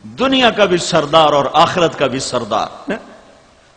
دنیا کا بھی سردار اور آخرت کا بھی سردار.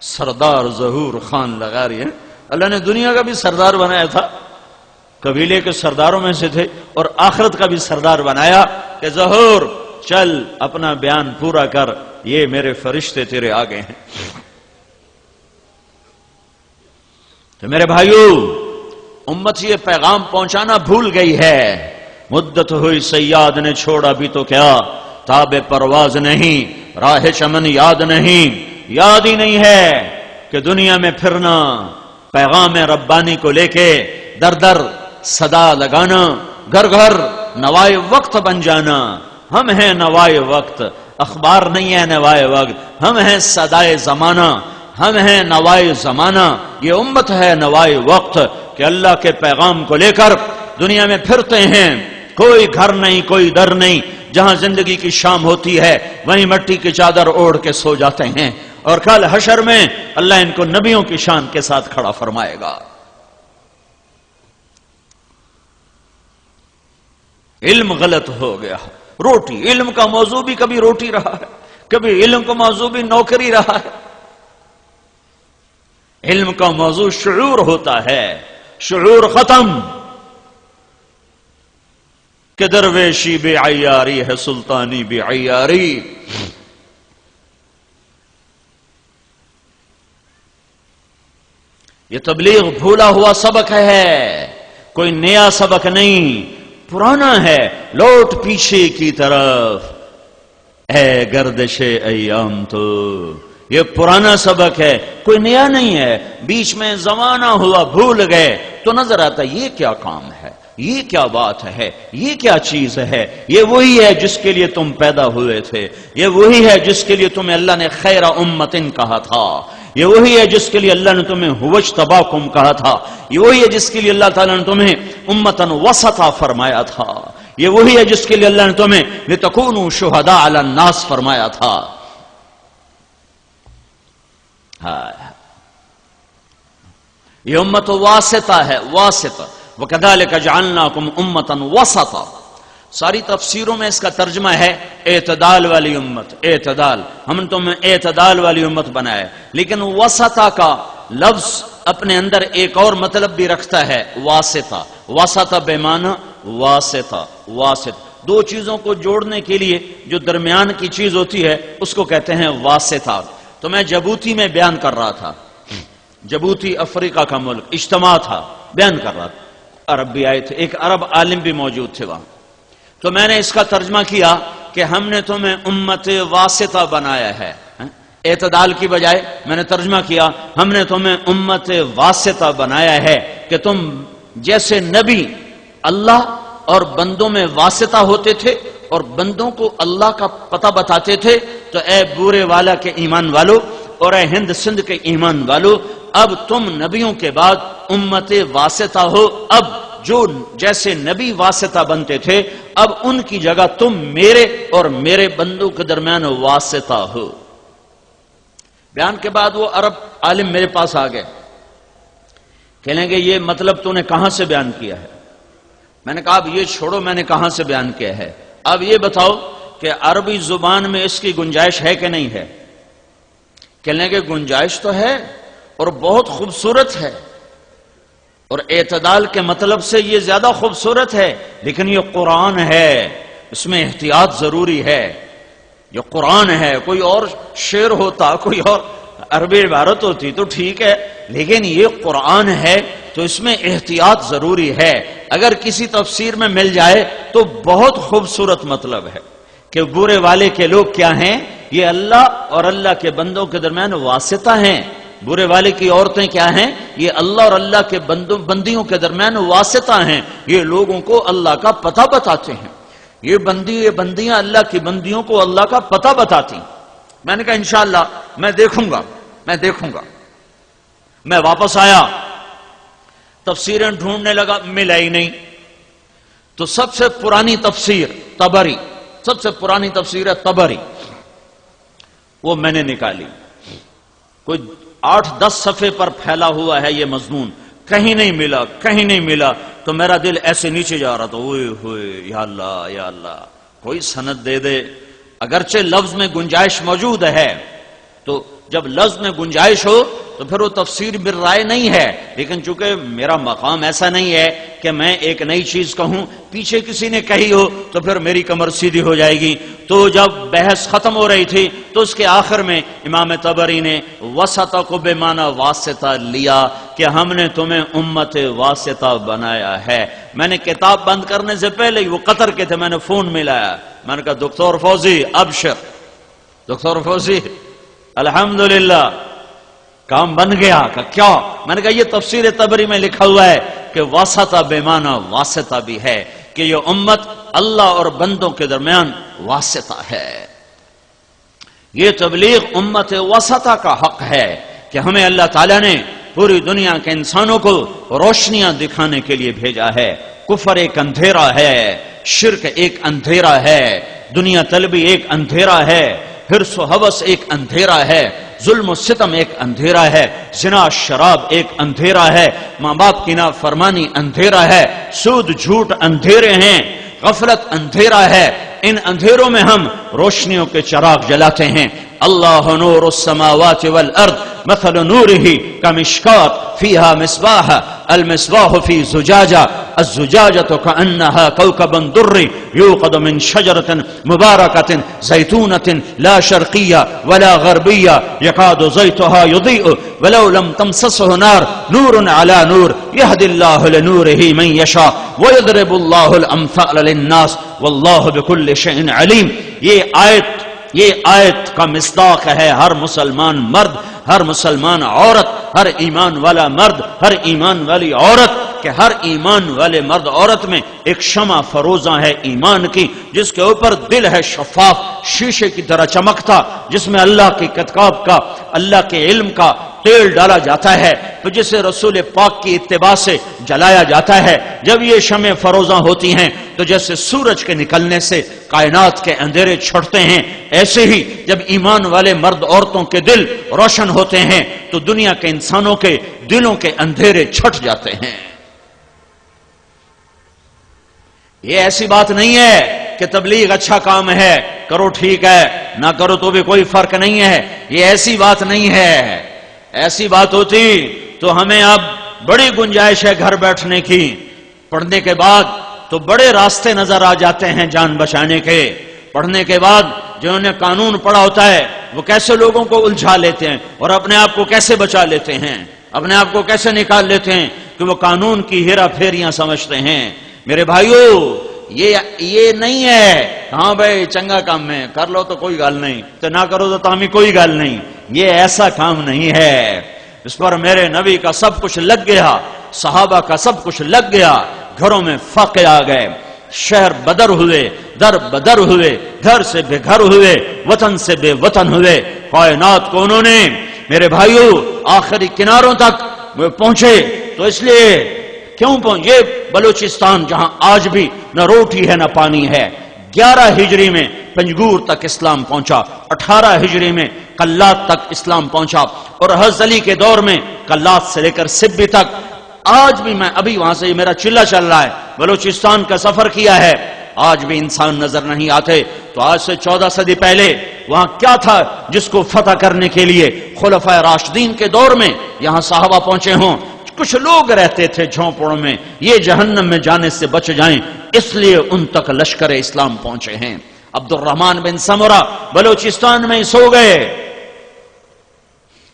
سردار ظہور خان لغاری ہے. اللہ نے دنیا کا بھی سردار بنایا تھا، قبیلے کے سرداروں میں سے تھے، اور آخرت کا بھی سردار بنایا کہ ظہور چل اپنا بیان پورا کر، یہ میرے فرشتے تیرے آگے ہیں. تو میرے بھائیو، امت یہ پیغام پہنچانا بھول گئی ہے. مدت ہوئی سیاد نے چھوڑا بھی تو کیا، تاب پرواز نہیں، راہ چمن یاد نہیں. یاد ہی نہیں ہے کہ دنیا میں پھرنا، پیغام ربانی کو لے کے در در صدا لگانا، گھر گھر نوائے وقت بن جانا. ہم ہیں نوائے وقت، اخبار نہیں ہے نوائے وقت. ہم ہیں صدائے زمانہ، ہم ہیں نوائے زمانہ. یہ امت ہے نوائے وقت کہ اللہ کے پیغام کو لے کر دنیا میں پھرتے ہیں. کوئی گھر نہیں، کوئی در نہیں. جہاں زندگی کی شام ہوتی ہے وہیں مٹی کی چادر اوڑھ کے سو جاتے ہیں، اور کل حشر میں اللہ ان کو نبیوں کی شان کے ساتھ کھڑا فرمائے گا. علم غلط ہو گیا. روٹی، علم کا موضوع بھی کبھی روٹی رہا ہے، کبھی علم کا موضوع بھی نوکری رہا ہے. علم کا موضوع شعور ہوتا ہے. شعور ختم کہ درویشی بے عیاری ہے، سلطانی بے عیاری. یہ تبلیغ بھولا ہوا سبق ہے، کوئی نیا سبق نہیں، پرانا ہے. لوٹ پیچھے کی طرف، اے گردش ایام تو یہ پرانا سبق ہے، کوئی نیا نہیں ہے. بیچ میں زمانہ ہوا، بھول گئے تو نظر آتا یہ کیا کام ہے، یہ کیا بات ہے، یہ کیا چیز ہے. یہ وہی ہے جس کے لیے تم پیدا ہوئے تھے، یہ وہی ہے جس کے لیے تمہیں اللہ نے خیر امتن کہا تھا، یہ وہی ہے جس کے لیے اللہ نے تمہیں ہوجتباکم کہا تھا، یہ وہی ہے جس کے لیے اللہ تعالیٰ نے تمہیں امتن وسطا فرمایا تھا، یہ وہی ہے جس کے لیے اللہ نے تمہیں لتکونوا شہداء علی الناس فرمایا تھا. یہ امت واسطہ ہے، واسطہ. وَكَذَلِكَ جَعَلْنَاكُمْ أُمَّةً وَسَطًا. ساری تفسیروں میں اس کا ترجمہ ہے اعتدال والی امت. اعتدال، ہم نے تمہیں اعتدال والی امت بنایا ہے. لیکن وسطہ کا لفظ اپنے اندر ایک اور مطلب بھی رکھتا ہے، واسطہ. وسطہ بے معنی واسطہ، واسط. دو چیزوں کو جوڑنے کے لیے جو درمیان کی چیز ہوتی ہے اس کو کہتے ہیں واسطہ. تو میں جبوتی میں بیان کر رہا تھا، جبوتی افریقہ کا ملک، اجتماع تھا، بیان کر رہا تھا. عرب بھی آئے تھے، ایک عرب عالم بھی موجود تھے وہاں. تو میں نے اس کا ترجمہ کیا کہ ہم نے تمہیں امت واسطہ بنایا ہے. اعتدال کی بجائے میں نے ترجمہ کیا ہم نے تمہیں امت واسطہ بنایا ہے کہ تم جیسے نبی اللہ اور بندوں میں واسطہ ہوتے تھے اور بندوں کو اللہ کا پتہ بتاتے تھے. تو اے بورے والا کے ایمان والو اور اے ہند سندھ کے ایمان والو، اب تم نبیوں کے بعد امت واسطہ ہو. اب جو جیسے نبی واسطہ بنتے تھے اب ان کی جگہ تم میرے اور میرے بندوں کے درمیان واسطہ ہو. بیان کے بعد وہ عرب عالم میرے پاس آ گئے، کہنے گے یہ مطلب تو نے کہاں سے بیان کیا ہے؟ میں نے کہا اب یہ چھوڑو میں نے کہاں سے بیان کیا ہے، اب یہ بتاؤ کہ عربی زبان میں اس کی گنجائش ہے کہ نہیں ہے؟ کہنے کے گنجائش تو ہے اور بہت خوبصورت ہے، اور اعتدال کے مطلب سے یہ زیادہ خوبصورت ہے، لیکن یہ قرآن ہے، اس میں احتیاط ضروری ہے. یہ قرآن ہے. کوئی اور شعر ہوتا، کوئی اور عربی عبارت ہوتی تو ٹھیک ہے، لیکن یہ قرآن ہے تو اس میں احتیاط ضروری ہے. اگر کسی تفسیر میں مل جائے تو بہت خوبصورت مطلب ہے کہ برے والے کے لوگ کیا ہیں؟ یہ اللہ اور اللہ کے بندوں کے درمیان واسطہ ہیں. برے والے کی عورتیں کیا ہیں؟ یہ اللہ اور اللہ کے بندیوں کے درمیان واسطہ ہیں. یہ لوگوں کو اللہ کا پتہ بتاتے ہیں. یہ بندیاں اللہ کی بندیوں کو اللہ کا پتہ بتاتی. میں نے کہا انشاءاللہ میں دیکھوں گا. میں واپس آیا، تفسیریں ڈھونڈنے لگا، ملا ہی نہیں. تو سب سے پرانی تفسیر طبری، سب سے پرانی تفسیر ہے طبری، وہ میں نے نکالی. کوئی 8-10 صفحے پر پھیلا ہوا ہے یہ مضمون، کہیں نہیں ملا. تو میرا دل ایسے نیچے جا رہا تھا، اوئے ہوئے یا اللہ کوئی سند دے دے. اگرچہ لفظ میں گنجائش موجود ہے، تو جب لفظ میں گنجائش ہو تو پھر وہ تفسیر بالرائے نہیں ہے، لیکن چونکہ میرا مقام ایسا نہیں ہے کہ میں ایک نئی چیز کہوں، پیچھے کسی نے کہی ہو تو پھر میری کمر سیدھی ہو جائے گی۔ تو جب بحث ختم ہو رہی تھی تو اس کے آخر میں امام طبری نے وسطہ کو بے معنی واسطہ لیا کہ ہم نے تمہیں امت واسطہ بنایا ہے۔ میں نے کتاب بند کرنے سے پہلے ہی، وہ قطر کے تھے، میں نے فون ملایا، میں نے کہا دکتور فوزی ابشر، دکتور فوزی الحمدللہ کام بن گیا۔ کہ کیا؟ میں نے کہا یہ تفسیر طبری میں لکھا ہوا ہے کہ واسطہ بے معنی واسطہ بھی ہے، کہ یہ امت اللہ اور بندوں کے درمیان واسطہ ہے۔ یہ تبلیغ امت وسطہ کا حق ہے کہ ہمیں اللہ تعالیٰ نے پوری دنیا کے انسانوں کو روشنیاں دکھانے کے لیے بھیجا ہے۔ کفر ایک اندھیرا ہے، شرک ایک اندھیرا ہے، دنیا طلبی ایک اندھیرا ہے، حرص و ہوس ایک اندھیرا ہے، ظلم و ستم ایک اندھیرا ہے، زنا شراب ایک اندھیرا ہے، ماں باپ کی نافرمانی اندھیرا ہے، سود جھوٹ اندھیرے ہیں، غفلت اندھیرا ہے۔ ان اندھیروں میں ہم روشنیوں کے چراغ جلاتے ہیں۔ اللہ نور السماوات والارض مثل نورہ کمشکات فیہا مصباح المصباح فی زجاجہ الزجاجۃ کأنہا کوکب دری یوقد من شجرۃ مبارکۃ زیتونۃ لا شرقیہ ولا غربیہ یکاد زیتها یضیء ولو لم تمسسہ نار نور علی نور یہدی اللہ لنورہ من یشاء ویضرب اللہ الامثال للناس واللہ بکل شیء علیم۔ یہ آیت کا مصداق ہے ہر مسلمان مرد، ہر مسلمان عورت، ہر ایمان والا مرد، ہر ایمان والی عورت، کہ ہر ایمان والے مرد عورت میں ایک شمع فروزاں ہے ایمان کی، جس کے اوپر دل ہے شفاف شیشے کی طرح چمکتا، جس میں اللہ کی کتاب کا، اللہ کے علم کا تیل ڈالا جاتا ہے، تو جسے رسول پاک کی اتباع سے جلایا جاتا ہے۔ جب یہ شمع فروزاں ہوتی ہیں تو جیسے سورج کے نکلنے سے کائنات کے اندھیرے چھٹتے ہیں، ایسے ہی جب ایمان والے مرد عورتوں کے دل روشن ہوتے ہیں تو دنیا کے انسانوں کے دلوں کے اندھیرے چھٹ جاتے ہیں۔ یہ ایسی بات نہیں ہے کہ تبلیغ اچھا کام ہے، کرو ٹھیک ہے، نہ کرو تو بھی کوئی فرق نہیں ہے، یہ ایسی بات نہیں ہے۔ ایسی بات ہوتی تو ہمیں اب بڑی گنجائش ہے گھر بیٹھنے کی، پڑھنے کے بعد تو بڑے راستے نظر آ جاتے ہیں جان بچانے کے۔ پڑھنے کے بعد جنہوں نے قانون پڑھا ہوتا ہے وہ کیسے لوگوں کو الجھا لیتے ہیں اور اپنے آپ کو کیسے بچا لیتے ہیں، اپنے آپ کو کیسے نکال لیتے ہیں کہ وہ قانون کی ہیرا پھیریاں سمجھتے ہیں۔ میرے بھائیو، یہ نہیں ہے ہاں بھائی چنگا کام ہے کر لو تو کوئی گال نہیں، تو نہ کرو تو تامی کوئی گال نہیں، یہ ایسا کام نہیں ہے۔ اس پر میرے نبی کا سب کچھ لگ گیا، صحابہ کا سب کچھ لگ گیا، گھروں میں فاقے آ گئے، شہر بدر ہوئے، در بدر ہوئے، گھر سے بے گھر ہوئے، وطن سے بے وطن ہوئے، کائنات کو انہوں نے میرے بھائیو آخری کناروں تک پہنچے۔ تو اس لیے کیوں پہنچے؟ بلوچستان جہاں آج بھی نہ روٹی ہے نہ پانی ہے، 11 ہجری میں پنجگور تک اسلام پہنچا، 18 ہجری میں قلات تک اسلام پہنچا، اور حضرت علی کے دور میں قلات سے لے کر سبی تک۔ آج بھی میں ابھی وہاں سے میرا چلہ چل رہا ہے، بلوچستان کا سفر کیا ہے، آج بھی انسان نظر نہیں آتے۔ تو آج سے 14 صدی پہلے وہاں کیا تھا جس کو فتح کرنے کے لیے خلفائے راشدین کے دور میں یہاں صحابہ پہنچے ہوں؟ کچھ لوگ رہتے تھے جھونپڑوں میں، یہ جہنم میں جانے سے بچ جائیں اس لیے ان تک لشکر اسلام پہنچے ہیں۔ عبد الرحمن بن سمرہ بلوچستان میں سو گئے،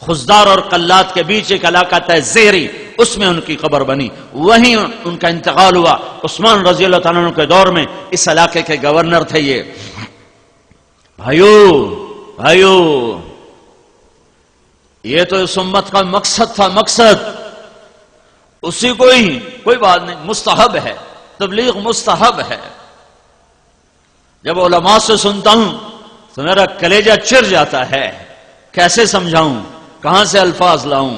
خزدار اور قلات کے بیچ ایک علاقہ تھا زیری، اس میں ان کی قبر بنی، وہیں ان کا انتقال ہوا۔ عثمان رضی اللہ تعالیٰ عنہ کے دور میں اس علاقے کے گورنر تھے یہ۔ بھائیو یہ تو اس امت کا مقصد تھا، مقصد اسی کوئی بات نہیں، مستحب ہے، تبلیغ مستحب ہے۔ جب علماء سے سنتا ہوں تو میرا کلیجہ چر جاتا ہے، کیسے سمجھاؤں، کہاں سے الفاظ لاؤں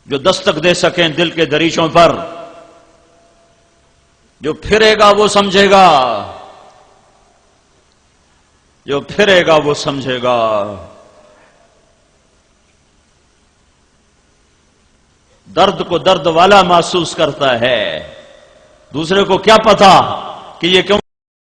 جو دستک دے سکیں دل کے دریچوں پر۔ جو پھرے گا وہ سمجھے گا، جو پھرے گا وہ سمجھے گا۔ درد کو درد والا محسوس کرتا ہے، دوسرے کو کیا پتا کہ یہ کیوں